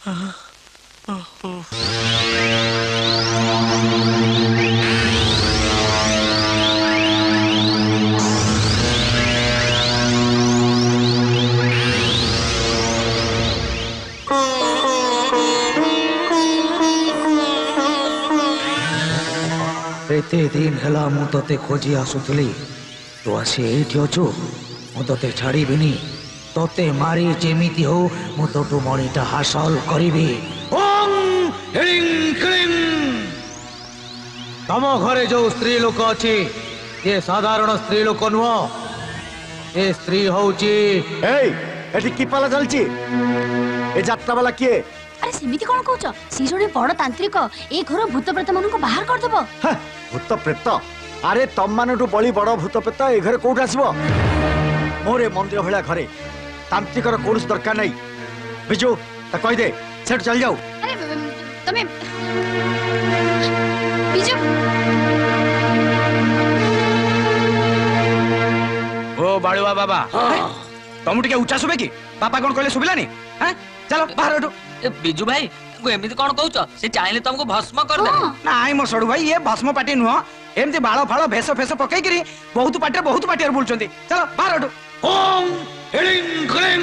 एते दिन हला मु तते खोजी आसुथली तो आसी एठी अछु मु तते छाड़ीबिनी तते मारी जेमिति हो मु तोटू मणिटा हासिल करिबी। ओम हिलिं क्लिं तम घरे जो स्त्री लोक अछि ये साधारण स्त्री लोक नुह ए स्त्री होउची एठी की पाला चलची ए जात्रा वाला किए? अरे सेमिति कोन कहउछ सी जने बड़ तांत्रिक ए घर भूत प्रेत मन को बाहर कर देबो। भूत प्रेत अरे तम मानटू बड़ी बड़ भूत प्रेत ए घरे कोठ आसीबो? मोरे मंदिर भला घरे तांत्रिकर कोर्स दरकार नहीं। बिजू त कहि दे सेठ चल जाऊ। अरे तमे बिजू ओ बाळुआ बाबा तुम टिके उच्चा सुबे की पापा कोन कहले सुबिलानी? हैं चलो बाहर उठो। बिजू भाई को एमिति कोन कहउछ से चाहिले तुमको भस्म कर दे। नाइ मो सडू भाई ये भस्म पार्टी नुह एमती बाळ फाळ भेष फेष पकई करी बहुत पार्टी बोलचंती। चलो बाहर उठो। ओम हिलिं क्लिं